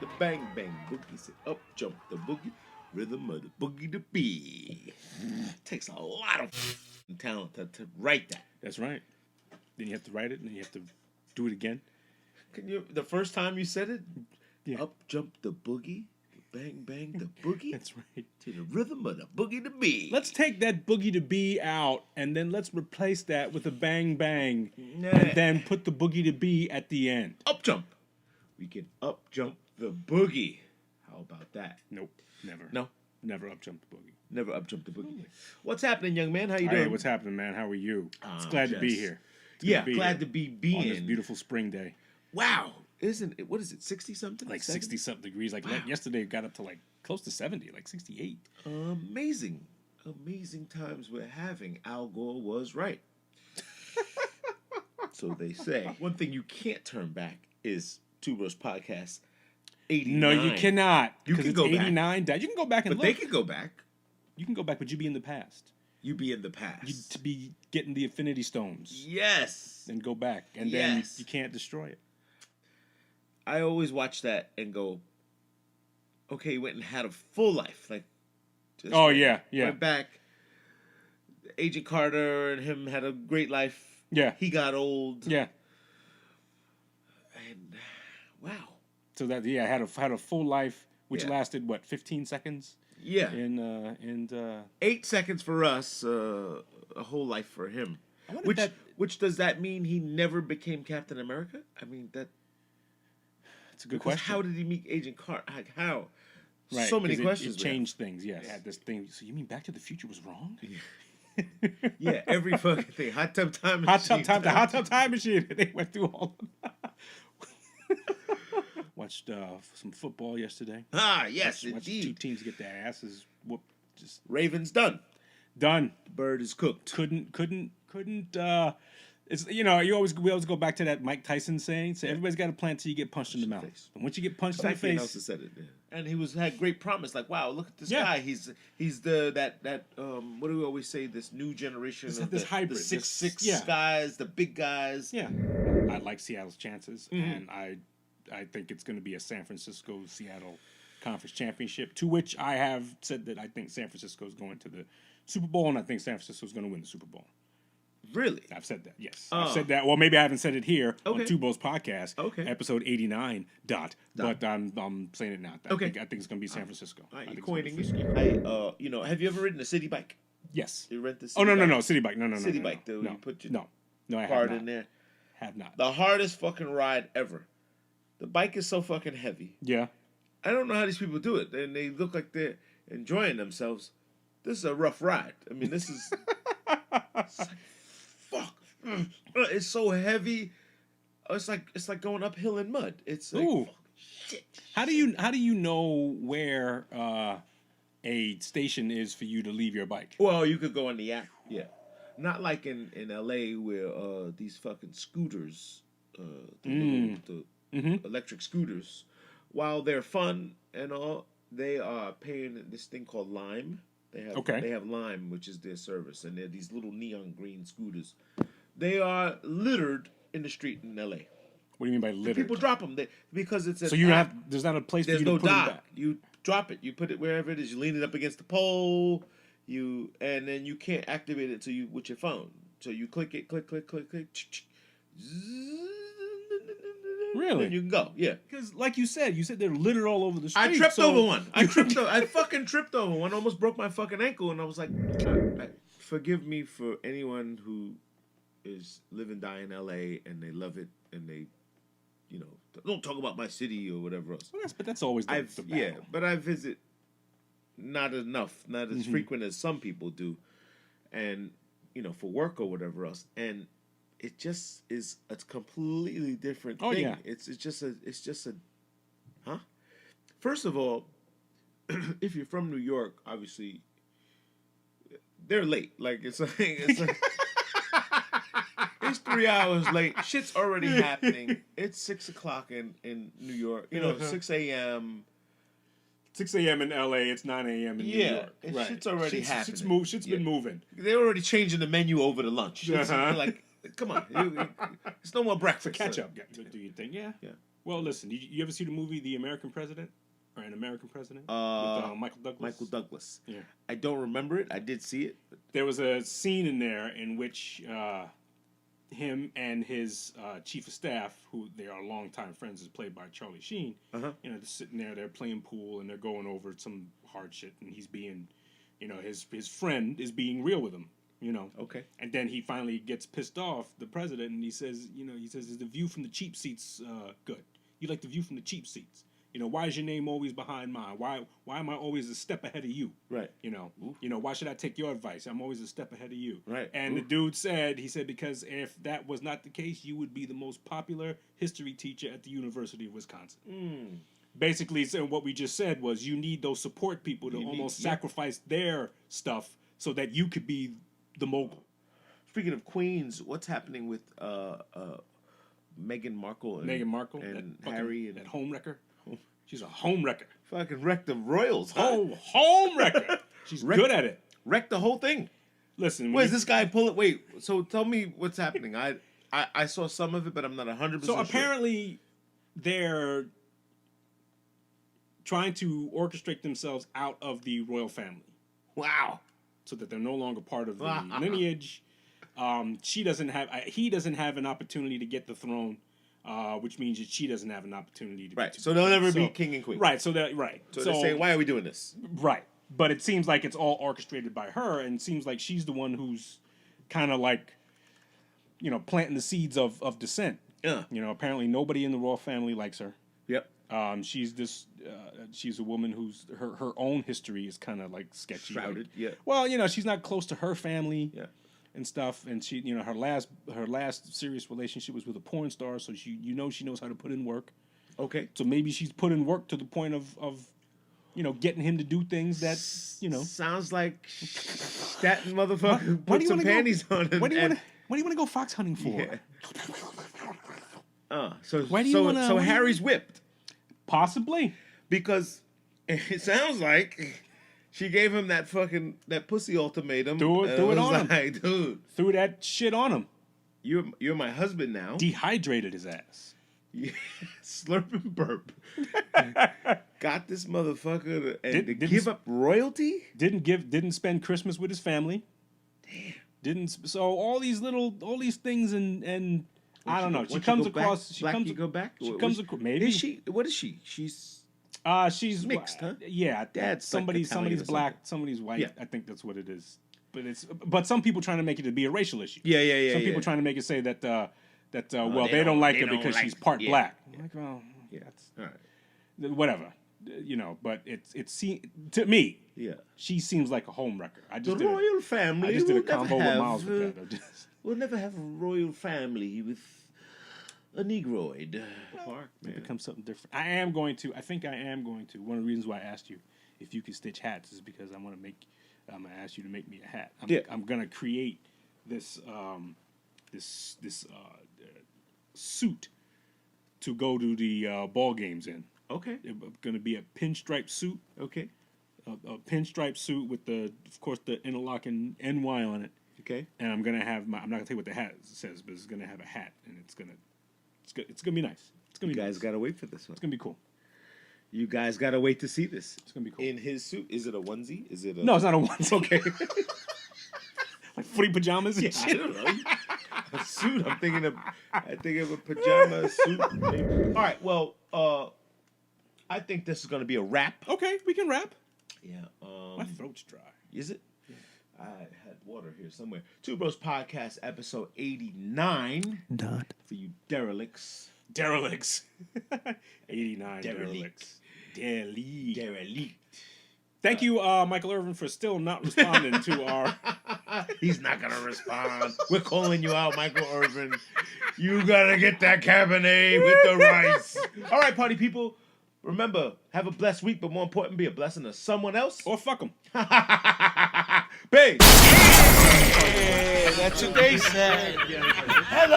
the bang bang boogie. Say up jump the boogie, rhythm of the boogie to be. Takes a lot of talent to write that. That's right. Then you have to write it, and then you have to do it again. Can you? The first time you said it, Yeah. up jump the boogie, bang bang the boogie. That's right. To the rhythm of the boogie to be. Let's take that boogie to be out, and then let's replace that with a bang bang, Nah. and then put the boogie to be at the end. Up jump. We can up jump the boogie. How about that? Nope, never. No, Never up jump the boogie. never up jump the boogie. What's happening, young man? How you doing? Hey, what's happening, man? How are you? It's Ah, glad to be yes. here. Yeah, glad to be being on this beautiful spring day. Wow, isn't it? What is it? 60 something? Like 60 something degrees. Like yesterday, it got up to like close to 70, like 68. Amazing, amazing times we're having. Al Gore was right. So they say. One thing you can't turn back is Two Bros Podcast 89. No, you cannot. You can go back. 89. You can go back and But look. they can go back. You can go back, but you'd be in the past. You be in the past. You'd to be getting the Infinity Stones. Yes. And go back. And then you can't destroy it. I always watch that and go, okay, he went and had a full life. Like, just went back. Agent Carter and him had a great life. Yeah. He got old. Yeah. And wow. So that had a full life, which Yeah. lasted what, 15 seconds? Yeah. And 8 seconds for us, a whole life for him. Which does that mean he never became Captain America? I mean that's a good question. How did he meet Agent Carter? Like, how? Right, So many questions. It changed things. Yes. It had this thing. So you mean Back to the Future was wrong? Yeah, every fucking thing. Hot Tub Time Machine. The Hot Tub Time Machine. They went through all of that. Watched some football yesterday. Ah, yes, Watched indeed. two teams get their asses whooped. Just Ravens done. done. Bird is cooked. Couldn't. It's we always go back to that Mike Tyson saying. So everybody's got a plan till you get punched in the mouth. And once you get punched in the face, Nelson said it. Yeah. And he had great promise. Like, wow, look at this Yeah. guy. He's that what do we always say? This new generation of this hybrid, the 6'6" yeah. guys, the big guys. yeah, I like Seattle's chances, and I think it's going to be a San Francisco-Seattle conference championship. To which I have said that I think San Francisco is going to the Super Bowl, and I think San Francisco is going to win the Super Bowl. Really? I've said that, yes. I've said that. Well, maybe I haven't said it here Okay. on Two Bros Podcast, Okay. episode 89, but I'm saying it now. Okay. I think it's going to be San Francisco. All right, I you're think it's gonna coining be me. Have you ever ridden a city bike? Yes. You rent the city Oh, bike? no, City Bike. No. City bike, though. No, You put your no, I have card not. in there. Have not. The hardest fucking ride ever. The bike is so fucking heavy. Yeah. I don't know how these people do it. And they look like they're enjoying themselves. This is a rough ride. I mean, this is... it's like, fuck. It's so heavy. It's like going uphill in mud. It's like, Ooh. fuck, shit. How do you know where a station is for you to leave your bike? Well, you could go on the app. Yeah. Not like in L.A. where these fucking scooters, the electric scooters, while they're fun and all, they are paying this thing called Lime. They have Lime, which is their service, and they're these little neon green scooters. They are littered in the street in L.A. What do you mean by littered? People drop them because it's So you don't have. There's not a place for There's you to no put them dock. back. You drop it. You put it wherever it is. You lean it up against the pole. And then you can't activate it till you with your phone. So you click it, click. Really? And you can go. Yeah. Because, like you said they're littered all over the street. I tripped over one. I fucking tripped over one. Almost broke my fucking ankle, and I was like, forgive me for anyone who is live and die in L.A. and they love it and they, don't talk about my city or whatever else. Well, but that's always the battle. But I visit not as frequent as some people do, and for work or whatever else, and it just is a completely different thing. Yeah. It's just a huh? First of all, if you're from New York, obviously they're late. Like it's it's 3 hours late. Shit's already happening. It's 6 o'clock in New York. 6 a.m. 6 a.m. in L.A. It's 9 a.m. in New York. Right. Shit's already happening. Shit's been moving. They're already changing the menu over to lunch. It's like, come on, it's no more breakfast. Catch up. Do you think? Yeah. Yeah. Well, listen, you ever see the movie The American President? Or An American President? With Michael Douglas? Michael Douglas. Yeah. I don't remember it. I did see it. There was a scene in there in which him and his chief of staff, who they are longtime friends, is played by Charlie Sheen. Uh-huh. You know, they're sitting there, they're playing pool, and they're going over some hard shit, and he's being, you know, his friend is being real with him. You know. Okay. And then he finally gets pissed off, the president, and he says, is the view from the cheap seats good? You like the view from the cheap seats? You know, why is your name always behind mine? Why am I always a step ahead of you? Right. You know, why should I take your advice? I'm always a step ahead of you. Right. And the dude said, because if that was not the case, you would be the most popular history teacher at the University of Wisconsin. Mm. Basically, so what we just said was you need those support people to sacrifice their stuff so that you could be the mogul. Speaking of queens, what's happening with Meghan Markle and Harry and that homewrecker? She's a homewrecker. Fucking wrecked the royals. Homewrecker. She's good at it. Wrecked the whole thing. Listen. Wait, is this guy pull it? Wait. So tell me what's happening. I saw some of it, but I'm not 100% So apparently, they're trying to orchestrate themselves out of the royal family. Wow. So that they're no longer part of the lineage. He doesn't have an opportunity to get the throne, which means that she doesn't have an opportunity to. Right. So they'll never be king and queen. Right. So they're saying, why are we doing this? Right. But it seems like it's all orchestrated by her, and it seems like she's the one who's kind of like, planting the seeds of dissent. Yeah. Apparently nobody in the royal family likes her. Yep. She's a woman whose her own history is kind of like sketchy. Shrouded, yeah. Well, she's not close to her family. Yeah. And stuff, and she, her last serious relationship was with a porn star, so she knows how to put in work. Okay. So maybe she's put in work to the point of getting him to do things that, Sounds like that motherfucker put some panties on him. What do you want to go fox hunting for? Yeah. So Harry's whipped. Possibly. Because it sounds like she gave him that pussy ultimatum. Threw it on him. Dude. Threw that shit on him. You're my husband now. Dehydrated his ass. Yeah. Slurp and burp. Got this motherfucker to give up royalty? Didn't spend Christmas with his family. Damn. So all these things and I don't know. She comes across. She comes. You go back. She comes across. Maybe. Is she? What is she? She's mixed, huh? Yeah, Dad's somebody's black, somebody's white. Yeah. I think that's what it is. But some people trying to make it to be a racial issue. Yeah. Some people trying to make it say that they don't like her because she's part black. I'm like, well, that's all right. Whatever, But it's to me, she seems like a homewrecker. The royal family. I just did a combo with Miles with that. We'll never have a royal family with a negroid. It becomes something different. I think I am going to. One of the reasons why I asked you if you could stitch hats is because I'm going to ask you to make me a hat. I'm going to create this suit to go to the ball games in. Okay. It's going to be a pinstripe suit. Okay. A pinstripe suit with of course, the interlocking NY on it. Okay. And I'm going to have I'm not going to tell you what the hat says, but it's going to have a hat, and it's going to be nice. It's going to be You guys got to wait for this one. It's going to be cool. You guys got to wait to see this. It's going to be cool. In his suit, is it a onesie? Is it No, it's not a onesie. Okay. Like footy pajamas and shit. I don't know. A suit. I think of a pajama suit. Maybe. All right. Well, I think this is going to be a wrap. Okay, we can wrap. Yeah. My throat's dry. Is it? Yeah. I had water here somewhere. Two Bros Podcast, episode 89. Not for you derelicts. 89 derelicts. Derelict. Thank you, Michael Irvin, for still not responding to our... He's not going to respond. We're calling you out, Michael Irvin. You got to get that Cabernet with the rice. All right, party people. Remember, have a blessed week, but more important, be a blessing to someone else. Or fuck them. Peace. Yeah, that's what they said. Hello.